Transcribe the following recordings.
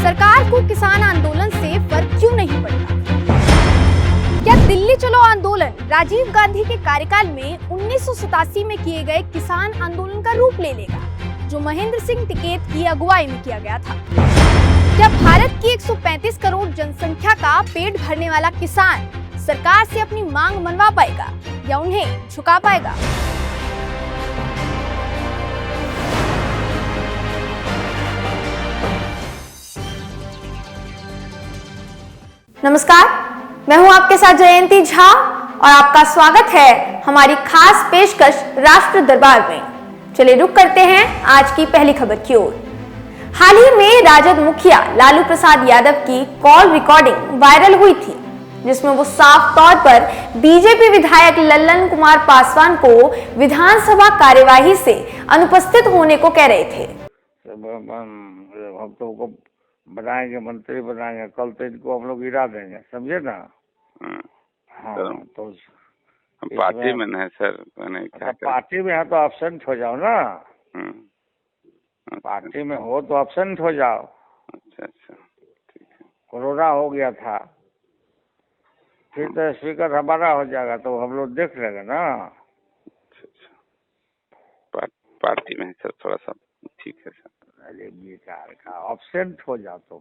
सरकार को किसान आंदोलन से फर्क क्यों नहीं पड़ता? क्या दिल्ली चलो आंदोलन राजीव गांधी के कार्यकाल में 1987 में किए गए किसान आंदोलन का रूप ले लेगा, जो महेंद्र सिंह टिकैत की अगुवाई में किया गया था? क्या भारत की 135 करोड़ जनसंख्या का पेट भरने वाला किसान सरकार से अपनी मांग मनवा पाएगा या उन्हें झुका पाएगा? नमस्कार, मैं हूं आपके साथ जयंती झा और आपका स्वागत है हमारी खास पेशकश राष्ट्र दरबार में। चलिए रुक करते हैं आज की पहली खबर की ओर। हाल ही में राजद मुखिया लालू प्रसाद यादव की कॉल रिकॉर्डिंग वायरल हुई थी, जिसमें वो साफ तौर पर बीजेपी विधायक लल्लन कुमार पासवान को विधानसभा कार्यवाही से अनुपस्थित होने को कह रहे थे। हम तो बनाएंगे, मंत्री बनाएंगे, कल तो इनको हम लोग गिरा देंगे, समझे ना? हाँ, तो हम पार्टी में नहीं सर, मैंने क्या पार्टी में है तो एब्सेंट हो जाओ ना। पार्टी में हो तो एब्सेंट हो जाओ। अच्छा ठीक है। कोरोना हो गया था, फिर तो स्पीकर हमारा हो जाएगा तो हम लोग देख लेंगे ना। अच्छा, पार्टी में सर थोड़ा सा ठीक है सर। बेकार का एब्सेंट हो जाओ तुम।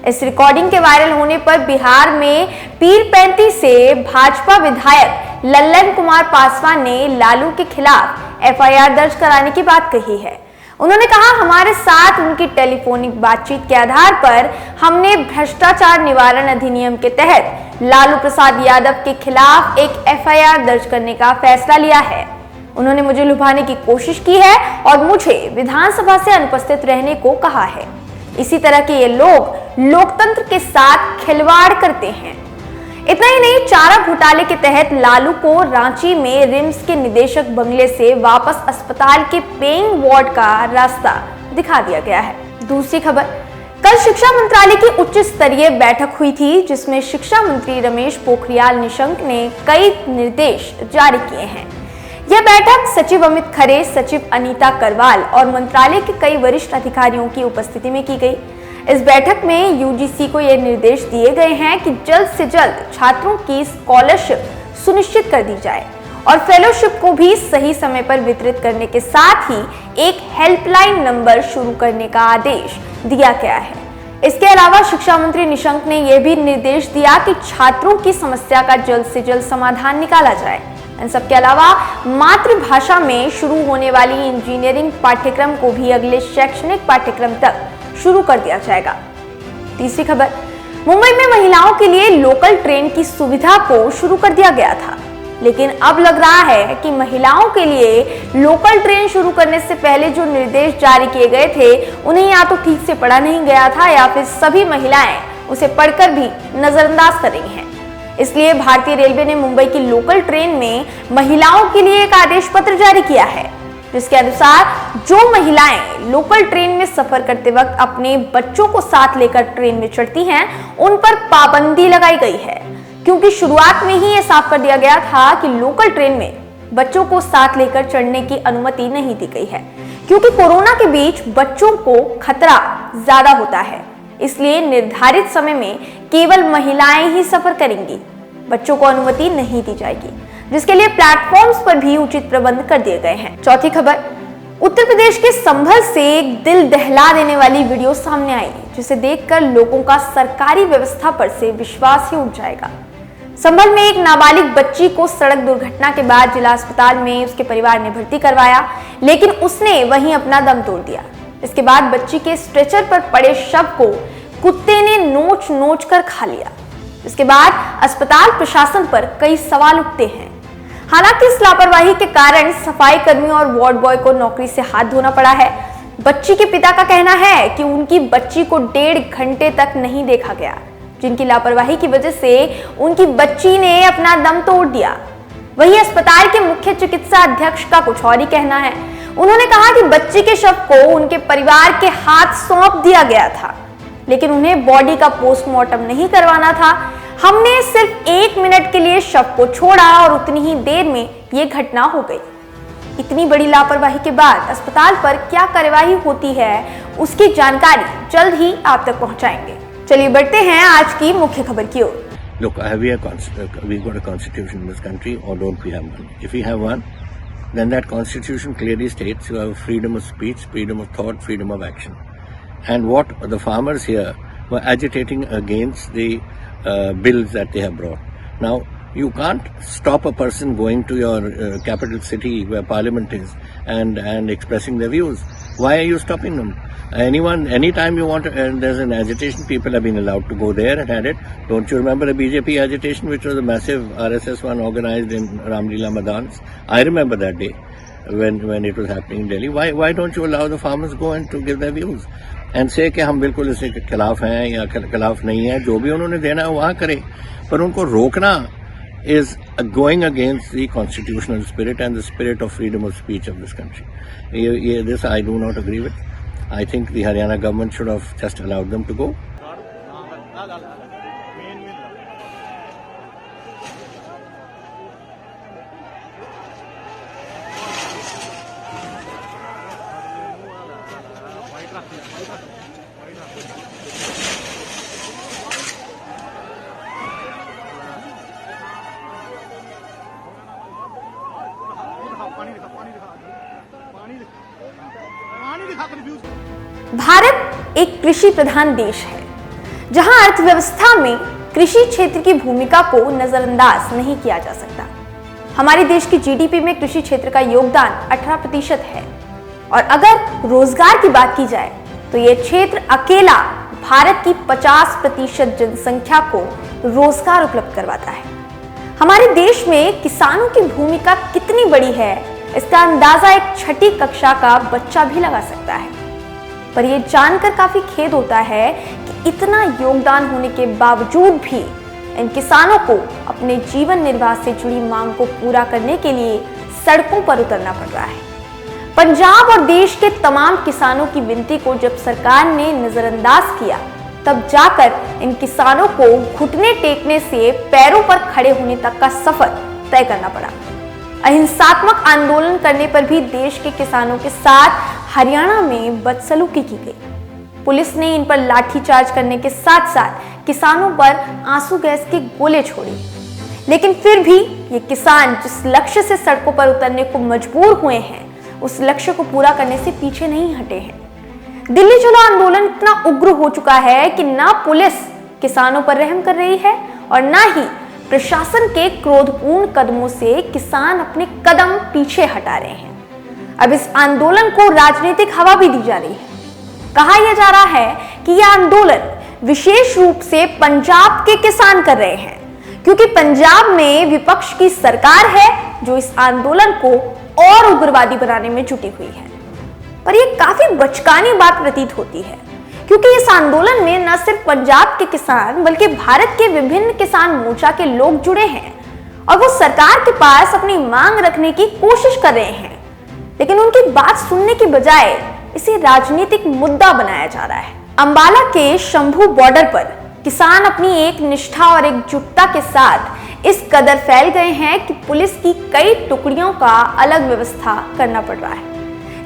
इस रिकॉर्डिंग के वायरल होने पर बिहार में पीरपैंती से भाजपा विधायक लल्लन कुमार पासवान ने लालू के खिलाफ एफआईआर दर्ज कराने की बात कही है। उन्होंने कहा, हमारे साथ उनकी टेलीफोनिक बातचीत के आधार पर हमने भ्रष्टाचार निवारण अधिनियम के तहत लालू प्रसाद यादव के खिलाफ एक एफआईआर दर्ज करने का फैसला लिया है। उन्होंने मुझे लुभाने की कोशिश की है और मुझे विधानसभा से अनुपस्थित रहने को कहा है। इसी तरह के ये लोग लोकतंत्र के साथ खिलवाड़ करते हैं। इतना ही नहीं, चारा घोटाले के तहत लालू को रांची में रिम्स के निदेशक बंगले से वापस अस्पताल के पेइंग वार्ड का रास्ता दिखा दिया गया है। दूसरी खबर, कल शिक्षा मंत्रालय की उच्च स्तरीय बैठक हुई थी, जिसमें शिक्षा मंत्री रमेश पोखरियाल निशंक ने कई निर्देश जारी किए हैं। यह बैठक सचिव अमित खरे, सचिव अनीता करवाल और मंत्रालय के कई वरिष्ठ अधिकारियों की उपस्थिति में की गई। इस बैठक में यूजीसी को यह निर्देश दिए गए हैं कि जल्द से जल्द छात्रों की स्कॉलरशिप सुनिश्चित कर दी जाए और फेलोशिप को भी सही समय पर वितरित करने के साथ ही एक हेल्पलाइन नंबर शुरू करने का आदेश दिया गया है। इसके अलावा शिक्षा मंत्री निशंक ने यह भी निर्देश दिया कि छात्रों की समस्या का जल्द से जल्द समाधान निकाला जाए। इन सबके अलावा मातृभाषा में शुरू होने वाली इंजीनियरिंग पाठ्यक्रम को भी अगले शैक्षणिक पाठ्यक्रम तक शुरू कर दिया जाएगा। तीसरी खबर, मुंबई में महिलाओं के लिए लोकल ट्रेन की सुविधा को शुरू कर दिया गया था, लेकिन अब लग रहा है कि महिलाओं के लिए लोकल ट्रेन शुरू करने से पहले जो निर्देश जारी किए गए थे, उन्हें या तो ठीक से पढ़ा नहीं गया था या फिर सभी महिलाएं उसे पढ़कर भी नजरअंदाज कर रही हैं। इसलिए भारतीय रेलवे ने मुंबई की लोकल ट्रेन में महिलाओं के लिए एक आदेश पत्र जारी किया है, जिसके अनुसार जो महिलाएं लोकल ट्रेन में सफर करते वक्त अपने बच्चों को साथ लेकर ट्रेन में चढ़ती हैं, उन पर पाबंदी लगाई गई है। क्योंकि शुरुआत में ही यह साफ कर दिया गया था कि लोकल ट्रेन में बच्चों को साथ लेकर चढ़ने की अनुमति नहीं दी गई है, क्योंकि कोरोना के बीच बच्चों को खतरा ज्यादा होता है। इसलिए निर्धारित समय में केवल महिलाएं ही सफर करेंगी, बच्चों को अनुमति नहीं दी जाएगी, जिसके लिए प्लेटफॉर्म्स पर भी उचित प्रबंध कर दिए गए हैं। चौथी खबर, उत्तर प्रदेश के संभल से एक दिल दहला देने वाली वीडियो सामने आई, जिसे देखकर लोगों का सरकारी व्यवस्था पर से विश्वास ही उठ जाएगा। संभल में एक नाबालिग बच्ची को सड़क दुर्घटना के बाद जिला अस्पताल में उसके परिवार ने भर्ती करवाया, लेकिन उसने वहीं अपना दम तोड़ दिया। इसके बाद बच्ची के स्ट्रेचर पर पड़े शव को कुत्ते ने नोच नोच कर खा लिया। इसके बाद अस्पताल प्रशासन पर कई सवाल उठते हैं। हालांकि इस लापरवाही के कारण सफाई कर्मियों और वार्ड बॉय को नौकरी से हाथ धोना पड़ा है। बच्ची के पिता का कहना है कि उनकी बच्ची को 1.5 घंटे तक नहीं देखा गया, जिनकी लापरवाही की वजह से उनकी बच्ची ने अपना दम तोड़ दिया। वहीं अस्पताल के मुख्य चिकित्सा अधीक्षक का कुछ और ही कहना है। उन्होंने कहा कि बच्ची के शव को उनके परिवार के हाथ सौंप दिया गया था, लेकिन उन्हें बॉडी का पोस्टमार्टम नहीं करवाना था। हमने सिर्फ 1 मिनट के लिए शव को छोड़ा और उतनी ही देर में ये घटना हो गई। इतनी बड़ी लापरवाही के बाद अस्पताल पर क्या कार्यवाही होती है, उसकी जानकारी जल्द ही आप तक पहुंचाएंगे। चलिए बढ़ते हैं आज की मुख्य खबर की ओर। Look, we've got a constitution in this country, or don't we have one? If we have one, then that constitution clearly states you have freedom of speech, freedom of thought, freedom of action. And what the farmers here were agitating against the bills that they have brought. Now, you can't stop a person going to your capital city where parliament is and expressing their views. Why are you stopping them? Anytime you want to, and there's an agitation, people have been allowed to go there and had it. Don't you remember the BJP agitation, which was a massive RSS one organized in Ramlila Madans? I remember that day when it was happening in Delhi. Why don't you allow the farmers go and to give their views and say कि हम बिल्कुल इसके खिलाफ हैं या खिलाफ नहीं है, जो भी उन्होंने देना है वहाँ करें, पर उनको रोकना is going against the constitutional spirit and the spirit of freedom of speech of this country. This I do not agree with. I think the Haryana government should have just allowed them to go. Bharat एक कृषि प्रधान देश है, जहां अर्थव्यवस्था में कृषि क्षेत्र की भूमिका को नजरअंदाज नहीं किया जा सकता। हमारे देश की जीडीपी में कृषि क्षेत्र का योगदान 18% है और अगर रोजगार की बात की जाए तो यह क्षेत्र अकेला भारत की 50% जनसंख्या को रोजगार उपलब्ध करवाता है। हमारे देश में किसानों की भूमिका कितनी बड़ी है, इसका अंदाजा एक छठी कक्षा का बच्चा भी लगा सकता है। पर यह जानकर काफी खेद होता है कि इतना योगदान होने के बावजूद भी इन किसानों को अपने जीवन निर्वाह से जुड़ी मांग को पूरा करने के लिए सड़कों पर उतरना पड़ रहा है। पंजाब और देश के तमाम किसानों की विनती को जब सरकार ने नजरअंदाज किया, तब जाकर इन किसानों को घुटने टेकने से पैरों पर खड़े होने तक का सफर तय करना पड़ा। अहिंसात्मक आंदोलन करने पर भी देश के किसानों के साथ हरियाणा में बदसलूकी की गई। पुलिस ने इन पर लाठीचार्ज करने के साथ साथ किसानों पर आंसू गैस के गोले छोड़े, लेकिन फिर भी ये किसान जिस लक्ष्य से सड़कों पर उतरने को मजबूर हुए हैं, उस लक्ष्य को पूरा करने से पीछे नहीं हटे हैं। दिल्ली चलो आंदोलन इतना उग्र हो चुका है कि ना पुलिस किसानों पर रहम कर रही है और ना ही प्रशासन के क्रोधपूर्ण कदमों से किसान अपने कदम पीछे हटा रहे हैं। अब इस आंदोलन को राजनीतिक हवा भी दी जा रही है। कहा यह जा रहा है कि यह आंदोलन विशेष रूप से पंजाब के किसान कर रहे हैं, क्योंकि पंजाब में विपक्ष की सरकार है जो इस आंदोलन को और उग्रवादी बनाने में जुटी हुई है। पर यह काफी बचकानी बात प्रतीत होती है, क्योंकि इस आंदोलन में न सिर्फ पंजाब के किसान बल्कि भारत के विभिन्न किसान मोर्चा के लोग जुड़े हैं और वो सरकार के पास अपनी मांग रखने की कोशिश कर रहे हैं, लेकिन उनकी बात सुनने की बजाय इसे राजनीतिक मुद्दा बनाया जा रहा है। अंबाला के शंभू बॉर्डर पर किसान अपनी एक निष्ठा और एकजुटता के साथ इस कदर फैल गए हैं कि पुलिस की कई टुकड़ियों का अलग व्यवस्था करना पड़ रहा है।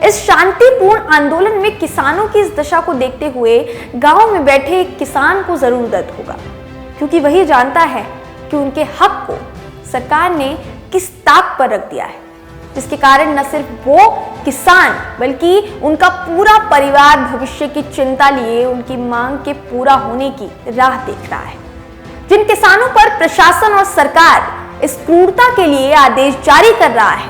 इस शांतिपूर्ण आंदोलन में किसानों की इस दशा को देखते हुए गांव में बैठे एक किसान को जरूर दर्द होगा, क्योंकि वही जानता है कि उनके हक को सरकार ने किस ताक पर रख दिया है, जिसके कारण न सिर्फ वो किसान बल्कि उनका पूरा परिवार भविष्य की चिंता लिए उनकी मांग के पूरा होने की राह देख रहा है। जिन किसानों पर प्रशासन और सरकार इस क्रूरता के लिए आदेश जारी कर रहा है,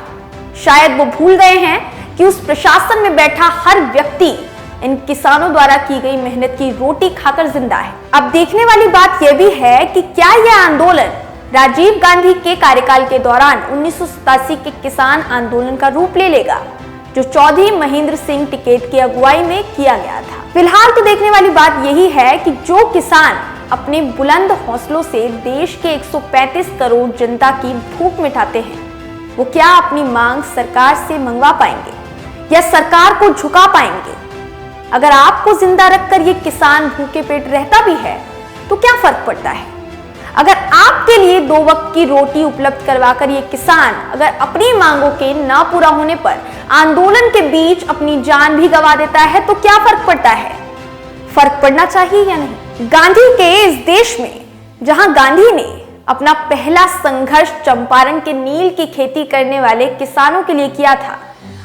शायद वो भूल गए हैं कि उस प्रशासन में बैठा हर व्यक्ति इन किसानों द्वारा की गई मेहनत की रोटी खाकर जिंदा है। अब देखने वाली बात यह भी है कि क्या यह आंदोलन राजीव गांधी के कार्यकाल के दौरान 1987 के किसान आंदोलन का रूप ले लेगा, जो चौधरी महेंद्र सिंह टिकैत की अगुवाई में किया गया था। फिलहाल तो देखने वाली बात यही है कि जो किसान अपने बुलंद हौसलों से देश के 135 करोड़ जनता की भूख मिटाते हैं, वो क्या अपनी मांग सरकार से मंगवा पाएंगे या सरकार को झुका पाएंगे? अगर आपको जिंदा रखकर ये किसान भूखे पेट रहता भी है तो क्या फर्क पड़ता है? अगर आपके लिए 2 वक्त की रोटी उपलब्ध करवाकर ये किसान अगर अपनी मांगों के ना पूरा होने पर आंदोलन के बीच अपनी जान भी गंवा देता है तो क्या फर्क पड़ता है? फर्क पड़ना चाहिए या नहीं? गांधी के इस देश में जहां गांधी ने अपना पहला संघर्ष चंपारण के नील की खेती करने वाले किसानों के लिए किया था,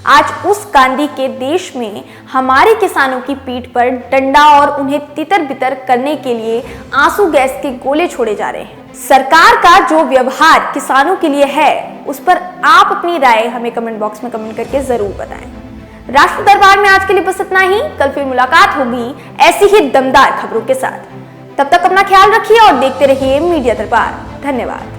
आज उस गांधी के देश में हमारे किसानों की पीठ पर डंडा और उन्हें तितर बितर करने के लिए आंसू गैस के गोले छोड़े जा रहे हैं। सरकार का जो व्यवहार किसानों के लिए है, उस पर आप अपनी राय हमें कमेंट बॉक्स में कमेंट करके जरूर बताएं। राष्ट्र दरबार में आज के लिए बस इतना ही। कल फिर मुलाकात होगी ऐसी ही दमदार खबरों के साथ। तब तक अपना ख्याल रखिए और देखते रहिए मीडिया दरबार। धन्यवाद।